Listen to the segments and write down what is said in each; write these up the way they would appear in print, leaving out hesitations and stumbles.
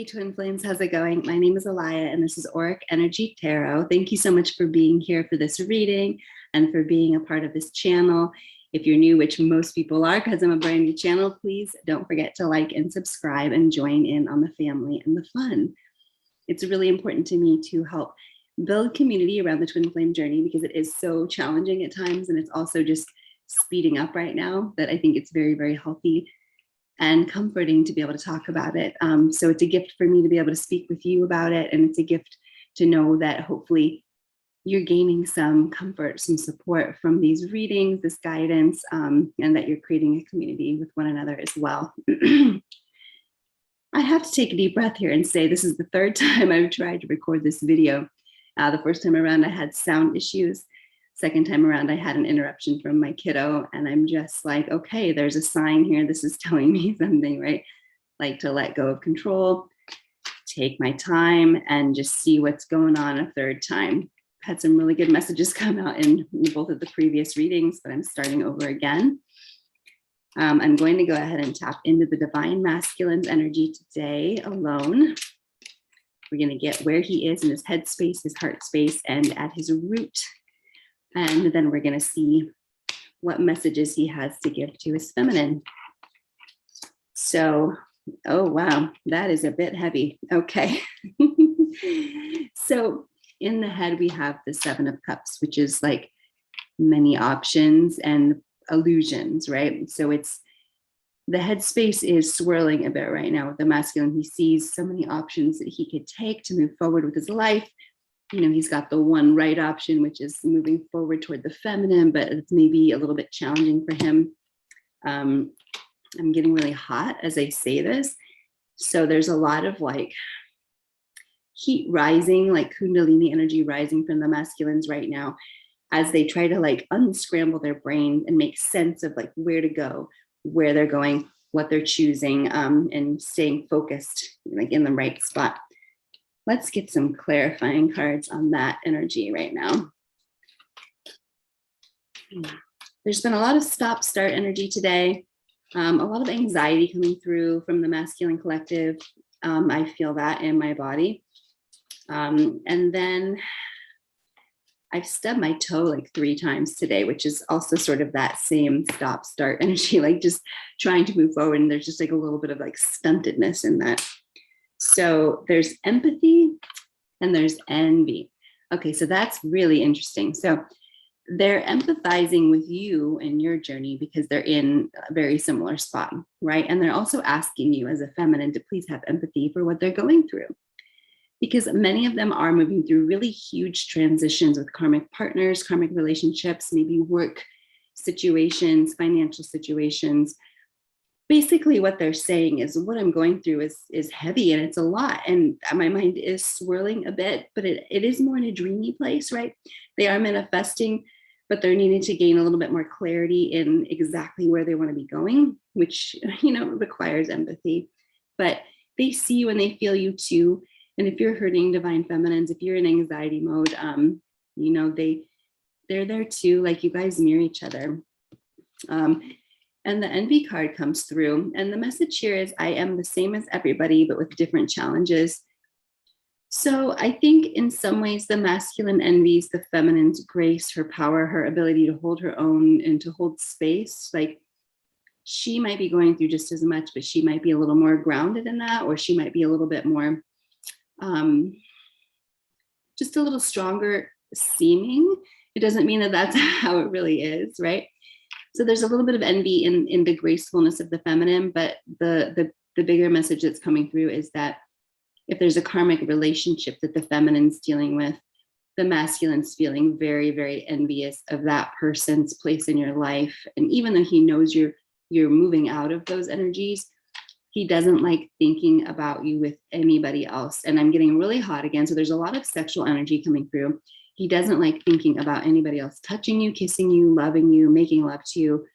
Twin Flames, how's it going? My name is Alaya and this is Auric Energy Tarot. Thank you so much for being here for this reading and for being a part of this channel. If you're new, which most people are because I'm a brand new channel, please don't forget to like and subscribe and join in on the family and the fun. It's really important to me to help build community around the Twin Flame journey because it is so challenging at times, and it's also just speeding up right now that I think it's very, very healthy and comforting to be able to talk about it. So it's a gift for me to be able to speak with you about it. And it's a gift to know that hopefully you're gaining some comfort, some support from these readings, this guidance, and that you're creating a community with one another as well. I have to take a deep breath here and say this is the third time I've tried to record this video. The first time around I had sound issues. Second time around, I had an interruption from my kiddo, and I'm just like, okay, there's a sign here. This is telling me something, right? Like to let go of control, take my time, and just see what's going on a third time. Had some really good messages come out in both of the previous readings, but I'm starting over again. I'm going to go ahead and tap into the Divine Masculine's energy today alone. We're going to get where he is in his head space, his heart space, and at his root. And then we're going to see what messages he has to give to his feminine. So, oh, wow, that is a bit heavy. Okay. So in the head, we have the Seven of Cups, which is like many options and illusions, right? So it's the headspace is swirling a bit right now with the masculine. He sees so many options that he could take to move forward with his life. You know, he's got the one right option, which is moving forward toward the feminine, but it's maybe a little bit challenging for him. I'm getting really hot as I say this. So there's a lot of like heat rising, like Kundalini energy rising from the masculines right now as they try to like unscramble their brain and make sense of like where to go, where they're going, what they're choosing, and staying focused like in the right spot. Let's get some clarifying cards on that energy right now. There's been a lot of stop-start energy today. A lot of anxiety coming through from the masculine collective. I feel that in my body. And then I've stubbed my toe like 3 times today, which is also sort of that same stop-start energy, like just trying to move forward. And there's just like a little bit of like stuntedness in that. So there's empathy and there's envy. Okay, so that's really interesting. So they're empathizing with you and your journey because they're in a very similar spot, right? And they're also asking you as a feminine to please have empathy for what they're going through. Because many of them are moving through really huge transitions with karmic partners, karmic relationships, maybe work situations, financial situations. Basically what they're saying is what I'm going through is heavy and it's a lot. And my mind is swirling a bit, but it is more in a dreamy place, right? They are manifesting, but they're needing to gain a little bit more clarity in exactly where they want to be going, which, you know, requires empathy. But they see you and they feel you too. And if you're hurting divine feminines, if you're in anxiety mode, you know, they're there too, like you guys mirror each other. And the envy card comes through. And the message here is, I am the same as everybody, but with different challenges. So I think in some ways, the masculine envies the feminine's grace, her power, her ability to hold her own and to hold space. Like she might be going through just as much, but she might be a little more grounded in that, or she might be a little bit more, just a little stronger seeming. It doesn't mean that that's how it really is, right? So there's a little bit of envy in the gracefulness of the feminine, but the bigger message that's coming through is that if there's a karmic relationship that the feminine's dealing with, the masculine's feeling very, very envious of that person's place in your life. And even though he knows you're moving out of those energies, he doesn't like thinking about you with anybody else. And I'm getting really hot again. So there's a lot of sexual energy coming through. He doesn't like thinking about anybody else touching you, kissing you, loving you, making love to you.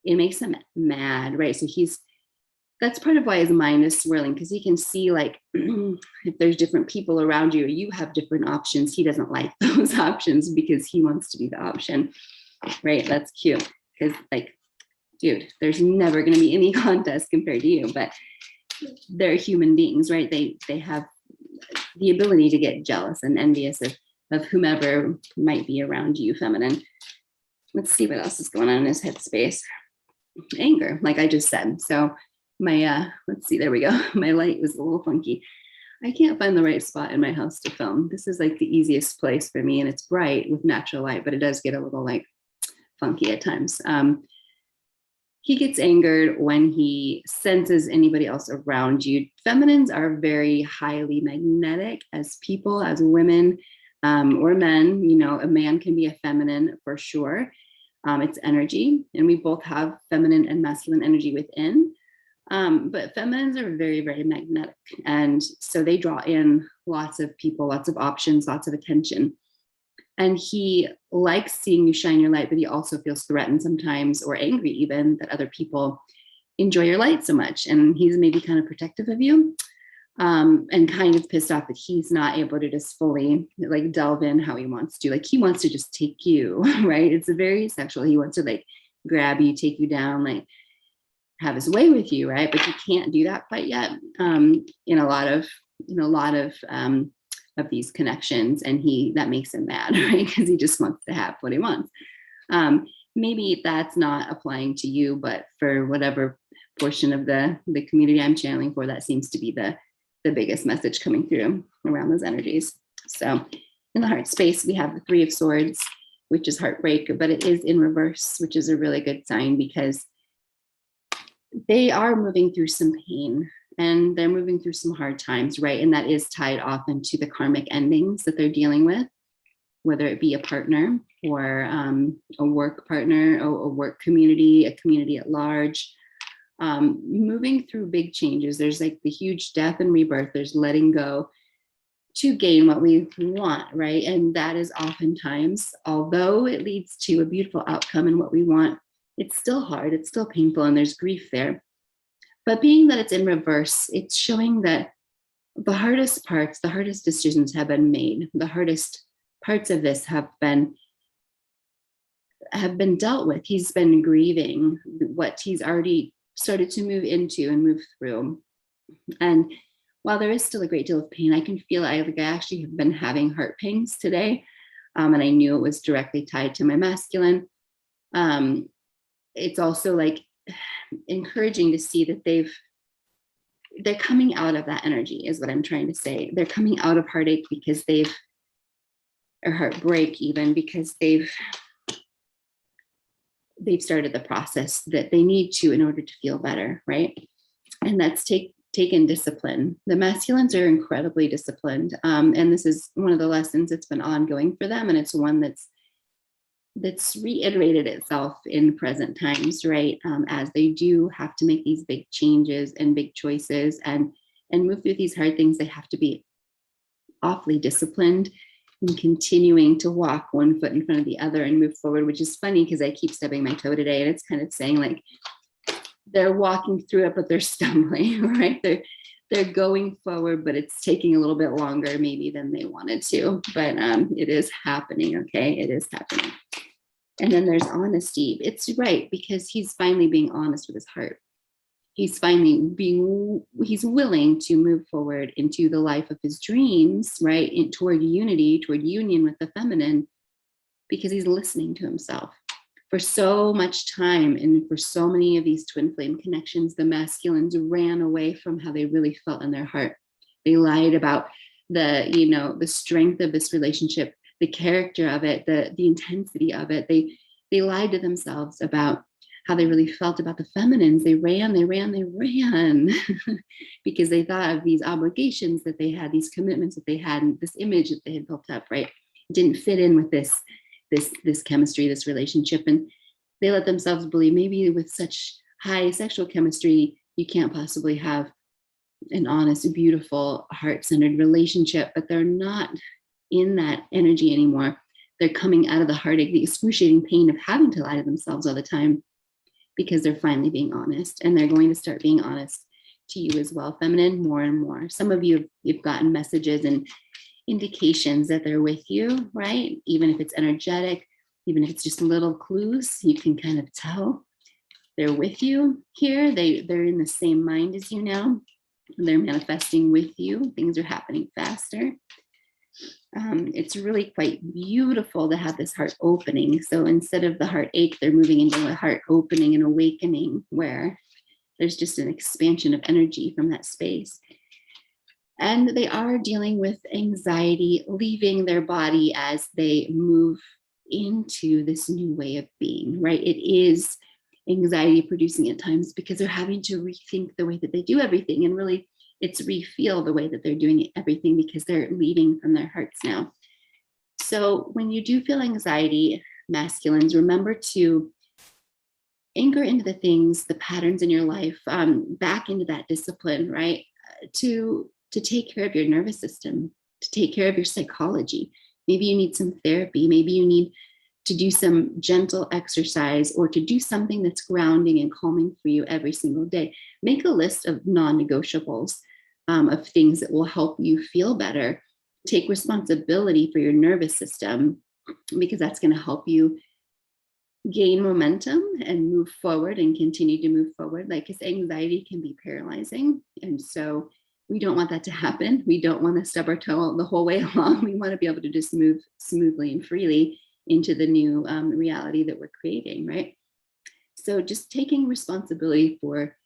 It makes him mad, right? So that's part of why his mind is swirling, because he can see like if there's different people around you, you have different options. He doesn't like those options because he wants to be the option, right? That's cute because like, dude, there's never going to be any contest compared to you. But they're human beings, right? They have the ability to get jealous and envious of whomever might be around you, feminine. Let's see what else is going on in his headspace. Anger, like I just said. So my, let's see, there we go. My light was a little funky. I can't find the right spot in my house to film. This is like the easiest place for me, and it's bright with natural light, but it does get a little like funky at times. He gets angered when he senses anybody else around you. Feminines are very highly magnetic as people, as women or men. You know, a man can be a feminine for sure. It's energy, and we both have feminine and masculine energy within. But feminines are very, very magnetic. And so they draw in lots of people, lots of options, lots of attention. And he likes seeing you shine your light, but he also feels threatened sometimes, or angry even, that other people enjoy your light so much. And he's maybe kind of protective of you, and kind of pissed off that he's not able to just fully like delve in how he wants to. Like he wants to just take you, right? It's a very sexual. He wants to like grab you, take you down, like have his way with you, right? But he can't do that quite yet in a lot of these connections, and that makes him mad, right? Because he just wants to have what he wants. Maybe that's not applying to you, but for whatever portion of the community I'm channeling for, that seems to be the biggest message coming through around those energies. So in the heart space, we have the Three of Swords, which is heartbreak, but it is in reverse, which is a really good sign because they are moving through some pain and they're moving through some hard times, right? And that is tied often to the karmic endings that they're dealing with, whether it be a partner or a work partner, or a work community, a community at large. Moving through big changes. There's like the huge death and rebirth. There's letting go to gain what we want, right? And that is oftentimes, although it leads to a beautiful outcome and what we want, it's still hard, it's still painful, and there's grief there. But being that it's in reverse, it's showing that the hardest parts, the hardest decisions have been made. The hardest parts of this have been dealt with. He's been grieving what he's already started to move into and move through. And while there is still a great deal of pain, I can feel I actually have been having heart pangs today. And I knew it was directly tied to my masculine. It's also like encouraging to see that they're coming out of that energy, is what I'm trying to say. They're coming out of heartache because or heartbreak even, because they've started the process that they need to in order to feel better, right? And that's taken discipline. The masculines are incredibly disciplined. And this is one of the lessons that's been ongoing for them. And it's one that's reiterated itself in present times, right? As they do have to make these big changes and big choices and move through these hard things, they have to be awfully disciplined and continuing to walk one foot in front of the other and move forward, which is funny because I keep stubbing my toe today, and it's kind of saying like they're walking through it, but they're stumbling, right? They're going forward, but it's taking a little bit longer maybe than they wanted to, but it is happening, okay? It is happening. And then there's honesty. It's right, because he's finally being honest with his heart. He's finally he's willing to move forward into the life of his dreams, right? Toward unity, toward union with the feminine, because he's listening to himself. For so much time and for so many of these twin flame connections, the masculines ran away from how they really felt in their heart. They lied about the strength of this relationship, the character of it, the intensity of it. They lied to themselves about how they really felt about the feminines. They ran because they thought of these obligations that they had, these commitments that they had, and this image that they had built up, right? It didn't fit in with this chemistry, this relationship. And they let themselves believe maybe with such high sexual chemistry, you can't possibly have an honest, beautiful, heart-centered relationship, but they're not in that energy anymore. They're coming out of the heartache, the excruciating pain of having to lie to themselves all the time, because they're finally being honest, and they're going to start being honest to you as well, feminine, more and more. Some of you've gotten messages and indications that they're with you, right? Even if it's energetic, even if it's just little clues, you can kind of tell they're with you here. They're in the same mind as you now. They're manifesting with you. Things are happening faster. It's really quite beautiful to have this heart opening. So instead of the heartache, they're moving into a heart opening and awakening where there's just an expansion of energy from that space. And they are dealing with anxiety, leaving their body as they move into this new way of being, right? It is anxiety producing at times because they're having to rethink the way that they do everything, and really it's refeel the way that they're doing everything because they're leading from their hearts now. So when you do feel anxiety, masculines, remember to anchor into the things, the patterns in your life, back into that discipline, right? To take care of your nervous system, to take care of your psychology. Maybe you need some therapy. Maybe you need to do some gentle exercise or to do something that's grounding and calming for you every single day. Make a list of non-negotiables, of things that will help you feel better. Take responsibility for your nervous system because that's going to help you gain momentum and move forward and continue to move forward. Like, because anxiety can be paralyzing. And so we don't want that to happen. We don't want to stub our toe the whole way along. We want to be able to just move smoothly and freely into the new reality that we're creating, right? So just taking responsibility for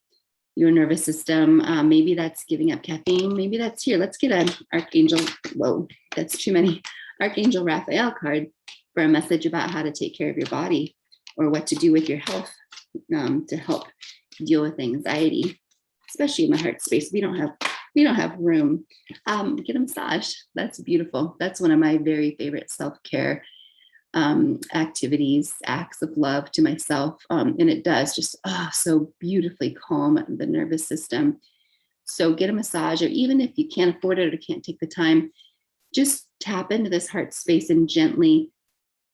your nervous system. Maybe that's giving up caffeine. Maybe that's here. Let's get an Archangel. Whoa, that's too many. Archangel Raphael card for a message about how to take care of your body or what to do with your health to help deal with anxiety, especially in the heart space. We don't have room. Get a massage. That's beautiful. That's one of my very favorite self-care activities, acts of love to myself. And it does just so beautifully calm the nervous system. So get a massage, or even if you can't afford it or can't take the time, just tap into this heart space and gently,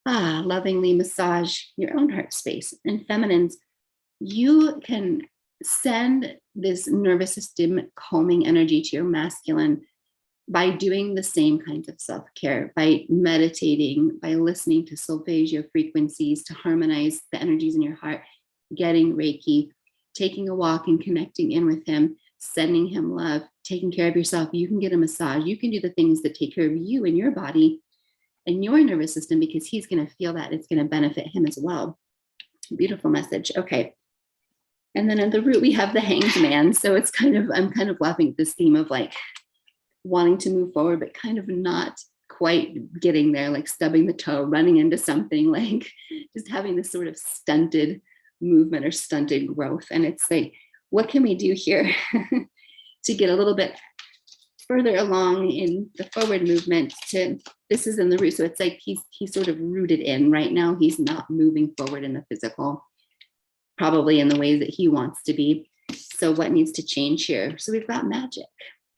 lovingly massage your own heart space. And feminines, you can send this nervous system calming energy to your masculine by doing the same kinds of self-care, by meditating, by listening to solfeggio frequencies to harmonize the energies in your heart, getting Reiki, taking a walk and connecting in with him, sending him love, taking care of yourself. You can get a massage. You can do the things that take care of you and your body and your nervous system because he's going to feel that. It's going to benefit him as well. Beautiful message. Okay. And then at the root, we have the Hanged Man. So it's I'm kind of laughing at this theme of like wanting to move forward, but kind of not quite getting there, like stubbing the toe, running into something, like just having this sort of stunted movement or stunted growth. And it's like, what can we do here to get a little bit further along in the forward movement? This is in the root. So it's like he's sort of rooted in right now. He's not moving forward in the physical, probably in the ways that he wants to be. So what needs to change here? So we've got magic.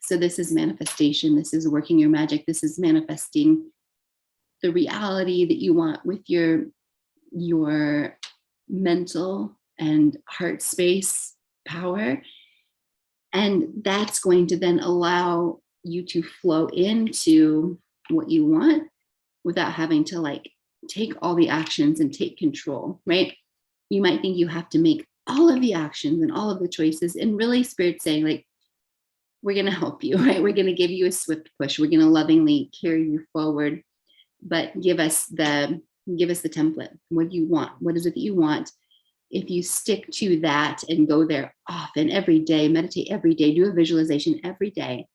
So this is manifestation. This is working your magic. This is manifesting the reality that you want with your mental and heart space power. And that's going to then allow you to flow into what you want without having to like take all the actions and take control, right? You might think you have to make all of the actions and all of the choices, and really Spirit's saying like, we're going to help you, right? We're going to give you a swift push. We're going to lovingly carry you forward, but give us the template. What do you want? What is it that you want? If you stick to that and go there often, every day, meditate every day, do a visualization every day,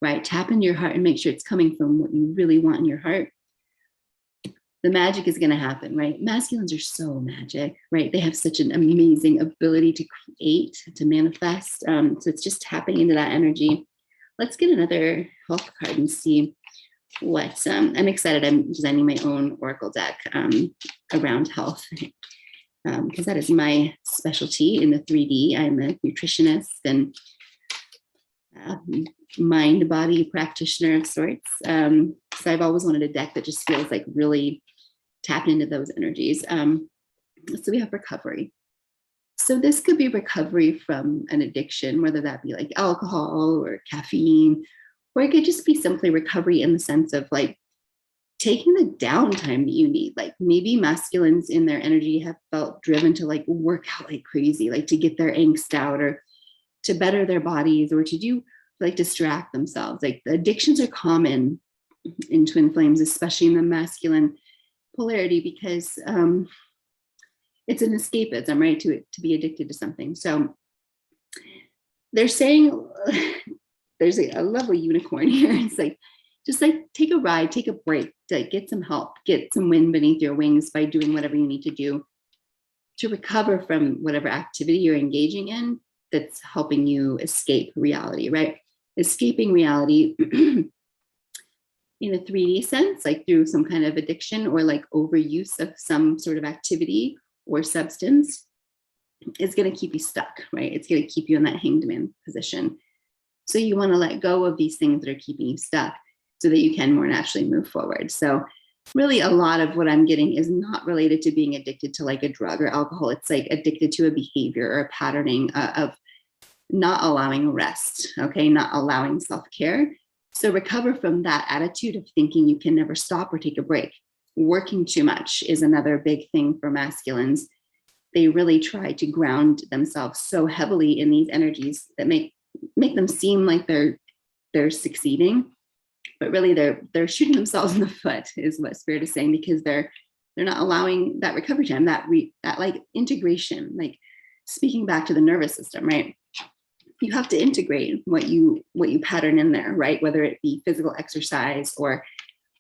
right? Tap into your heart and make sure it's coming from what you really want in your heart. The magic is going to happen, right? Masculines are so magic, right? They have such an amazing ability to create, to manifest. So it's just tapping into that energy. Let's get another health card and see what, I'm excited. I'm designing my own Oracle deck around health because that is my specialty in the 3D. I'm a nutritionist and mind-body practitioner of sorts. So I've always wanted a deck that just feels like really tapped into those energies. So we have recovery. So this could be recovery from an addiction, whether that be like alcohol or caffeine, or it could just be simply recovery in the sense of like taking the downtime that you need. Like maybe masculines in their energy have felt driven to like work out like crazy, like to get their angst out, or to better their bodies or to do, like, distract themselves. Like, the addictions are common in twin flames, especially in the masculine polarity, because it's an escapism, right? To be addicted to something. So they're saying, there's a lovely unicorn here. It's like, just like, take a ride, take a break, like, get some help, get some wind beneath your wings by doing whatever you need to do to recover from whatever activity you're engaging in that's helping you escape reality, right? Escaping reality in a 3D sense, like through some kind of addiction or like overuse of some sort of activity or substance, is going to keep you stuck, right? It's going to keep you in that hanged man position. So you want to let go of these things that are keeping you stuck so that you can more naturally move forward. So really, a lot of what I'm getting is not related to being addicted to like a drug or alcohol. It's like addicted to a behavior or a patterning of not allowing rest, okay? Not allowing self-care. So recover from that attitude of thinking you can never stop or take a break. Working too much is another big thing for masculines. They really try to ground themselves so heavily in these energies that make them seem like they're succeeding, but really they're shooting themselves in the foot, is what Spirit is saying, because they're not allowing that recovery time, that like integration, like speaking back to the nervous system, right? You have to integrate what you pattern in there, right? Whether it be physical exercise or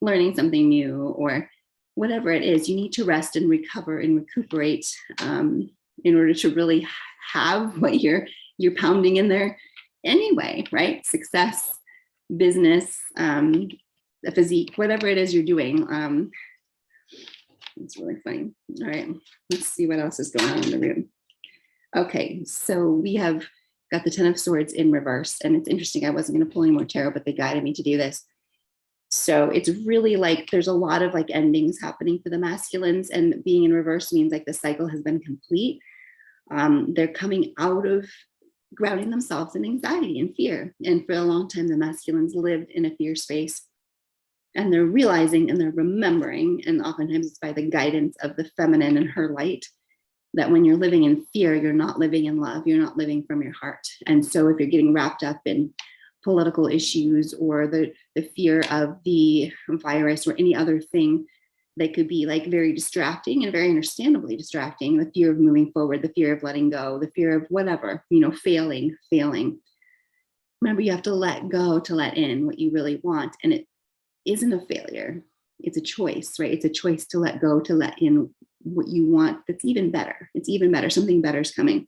learning something new or whatever it is, you need to rest and recover and recuperate in order to really have what you're pounding in there anyway, right? Success, business, a physique, whatever it is you're doing. It's really funny. All right, let's see what else is going on in the room. Okay, so we have got the 10 of Swords in reverse, and it's interesting. I wasn't going to pull any more tarot, but they guided me to do this. So it's really like there's a lot of like endings happening for the masculines, and being in reverse means like the cycle has been complete. They're coming out of grounding themselves in anxiety and fear. And for a long time, the masculines lived in a fear space, and they're realizing and they're remembering, and oftentimes it's by the guidance of the feminine and her light, that when you're living in fear, you're not living in love, you're not living from your heart. And so if you're getting wrapped up in political issues or the fear of the virus or any other thing that could be like very distracting and very understandably distracting, the fear of moving forward, the fear of letting go, the fear of whatever, failing. Remember, you have to let go to let in what you really want. And it isn't a failure. It's a choice, right? It's a choice to let go, to let in what you want. That's even better. It's even better. Something better is coming.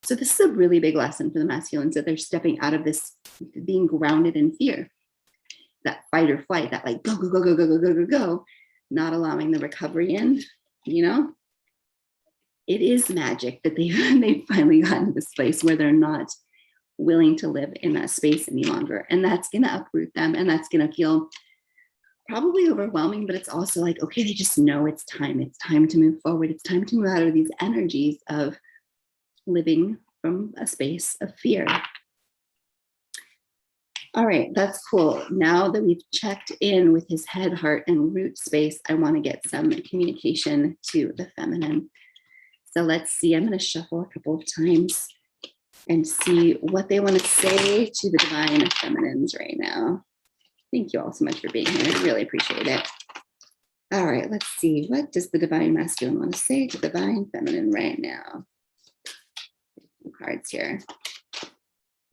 So this is a really big lesson for the masculines, that they're stepping out of this being grounded in fear, that fight or flight, that like go, not allowing the recovery in, It is magic that they've finally gotten to this place where they're not willing to live in that space any longer. And that's going to uproot them, and that's going to feel probably overwhelming, but it's also like, okay, they just know it's time to move forward. It's time to move out of these energies of living from a space of fear. All right, that's cool. Now that we've checked in with his head, heart, and root space, I want to get some communication to the feminine. So let's see, I'm going to shuffle a couple of times and see what they want to say to the divine feminines right now. Thank you all so much for being here. I really appreciate it. All right, let's see. What does the divine masculine want to say to the divine feminine right now? Some cards here.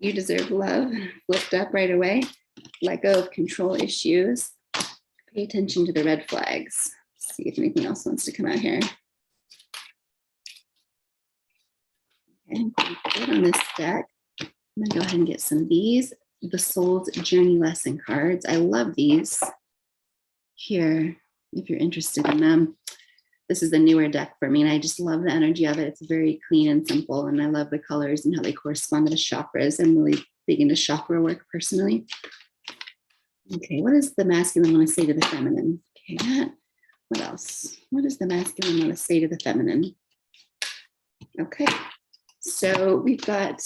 You deserve love. Lift up right away. Let go of control issues. Pay attention to the red flags. See if anything else wants to come out here. Okay, good on this deck. I'm going to go ahead and get some of these. The Soul's Journey Lesson cards. I love these here, if you're interested in them. This is a newer deck for me, and I just love the energy of it. It's very clean and simple, and I love the colors and how they correspond to the chakras. I'm really big into chakra work personally. Okay, what does the masculine want to say to the feminine? Okay, what else? What does the masculine want to say to the feminine? Okay, so we've got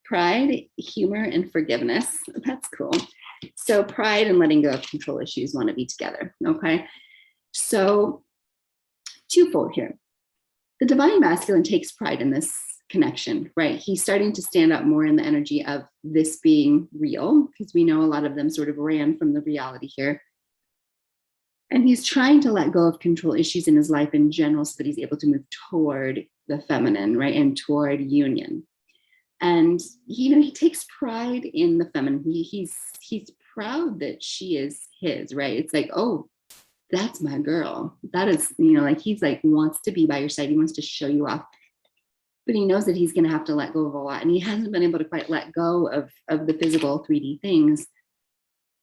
pride, humor, and forgiveness. That's cool. So pride and letting go of control issues want to be together, okay? So twofold here. The divine masculine takes pride in this connection, right? He's starting to stand up more in the energy of this being real, because we know a lot of them sort of ran from the reality here. And he's trying to let go of control issues in his life in general so that he's able to move toward the feminine, right? And toward union. And he takes pride in the feminine. He's proud that she is his, right? It's like, oh, that's my girl. That is, like he's like wants to be by your side. He wants to show you off. But he knows that he's going to have to let go of a lot. And he hasn't been able to quite let go of the physical 3D things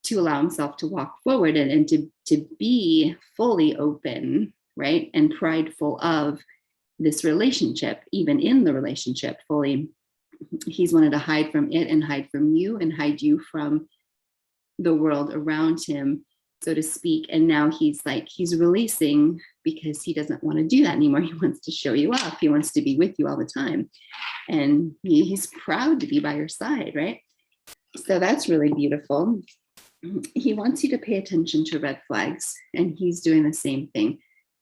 to allow himself to walk forward and to be fully open, right? And prideful of this relationship, even in the relationship fully. He's wanted to hide from it and hide from you and hide you from the world around him, so to speak. And now he's releasing because he doesn't want to do that anymore. He wants to show you off. He wants to be with you all the time. And he's proud to be by your side, right? So that's really beautiful. He wants you to pay attention to red flags, and he's doing the same thing.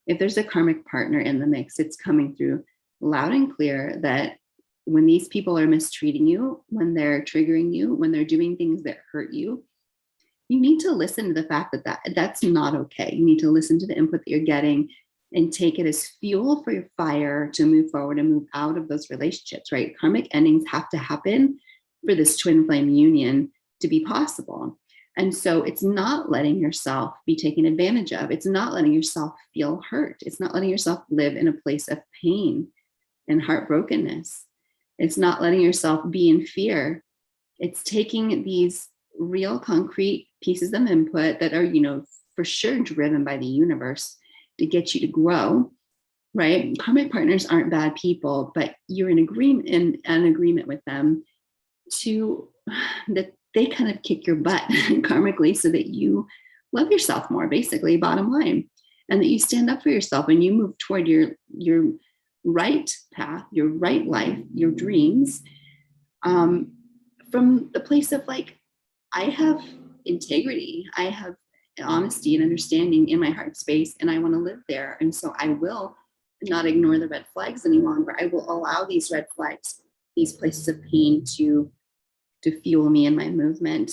If there's a karmic partner in the mix, it's coming through loud and clear that when these people are mistreating you, when they're triggering you, when they're doing things that hurt you, you need to listen to the fact that that's not okay. You need to listen to the input that you're getting and take it as fuel for your fire to move forward and move out of those relationships, right? Karmic endings have to happen for this twin flame union to be possible. And so it's not letting yourself be taken advantage of. It's not letting yourself feel hurt. It's not letting yourself live in a place of pain and heartbrokenness. It's not letting yourself be in fear. It's taking these real concrete pieces of input that are, for sure driven by the universe to get you to grow, right? Karmic partners aren't bad people, but you're in agreement with them to that they kind of kick your butt karmically so that you love yourself more, basically, bottom line, and that you stand up for yourself and you move toward your right path, your right life, your dreams, from the place of like, I have integrity, I have honesty and understanding in my heart space, and I want to live there. And so I will not ignore the red flags any longer. I will allow these red flags, these places of pain to fuel me in my movement.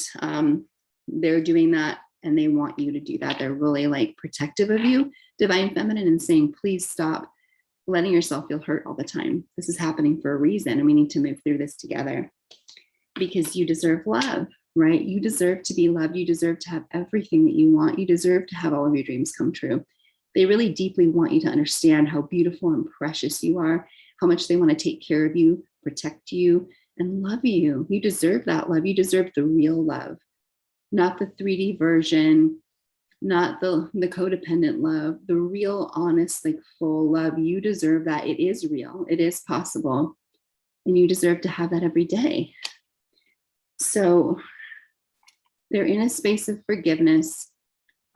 They're doing that, and they want you to do that. They're really like protective of you, divine feminine, and saying, please stop letting yourself feel hurt all the time. This is happening for a reason, and we need to move through this together because you deserve love, right? You deserve to be loved. You deserve to have everything that you want. You deserve to have all of your dreams come true. They really deeply want you to understand how beautiful and precious you are, how much they want to take care of you, protect you, and love you. You deserve that love. You deserve the real love, not the 3D version, not the codependent love, the real, honest, like full love. You deserve that. It is real. It is possible. And you deserve to have that every day. So they're in a space of forgiveness.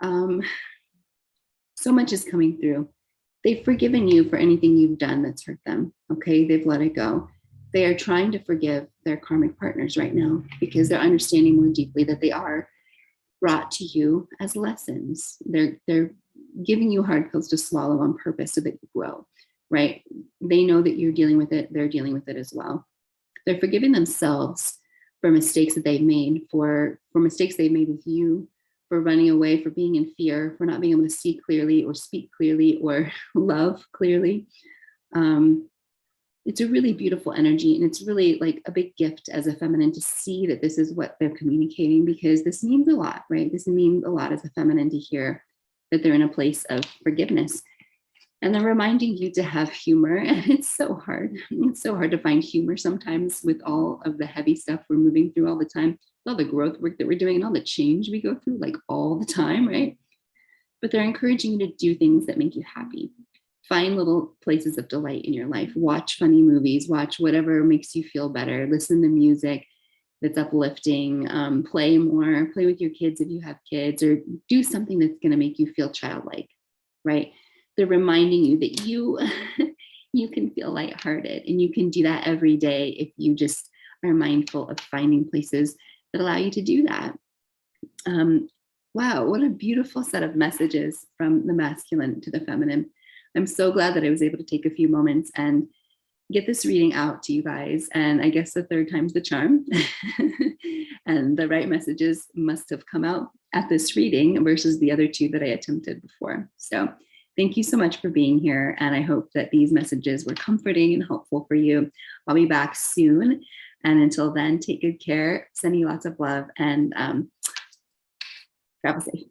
So much is coming through. They've forgiven you for anything you've done that's hurt them. Okay, they've let it go. They are trying to forgive their karmic partners right now because they're understanding more deeply that they are brought to you as lessons. They're giving you hard pills to swallow on purpose so that you grow, right? They know that you're dealing with it. They're dealing with it as well. They're forgiving themselves for mistakes that they've made, for mistakes they've made with you, for running away, for being in fear, for not being able to see clearly or speak clearly or love clearly. It's a really beautiful energy, and it's really like a big gift as a feminine to see that this is what they're communicating, because this means a lot, right? This means a lot as a feminine to hear that they're in a place of forgiveness. And they're reminding you to have humor. And it's so hard. It's so hard to find humor sometimes with all of the heavy stuff we're moving through all the time, all the growth work that we're doing and all the change we go through like all the time, right? But they're encouraging you to do things that make you happy. Find little places of delight in your life. Watch funny movies, watch whatever makes you feel better. Listen to music that's uplifting, play more, play with your kids if you have kids, or do something that's gonna make you feel childlike, right? They're reminding you that you can feel lighthearted, and you can do that every day if you just are mindful of finding places that allow you to do that. Wow, what a beautiful set of messages from the masculine to the feminine. I'm so glad that I was able to take a few moments and get this reading out to you guys. And I guess the third time's the charm. And the right messages must have come out at this reading versus the other two that I attempted before. So thank you so much for being here. And I hope that these messages were comforting and helpful for you. I'll be back soon. And until then, take good care, sending you lots of love, and travel safe.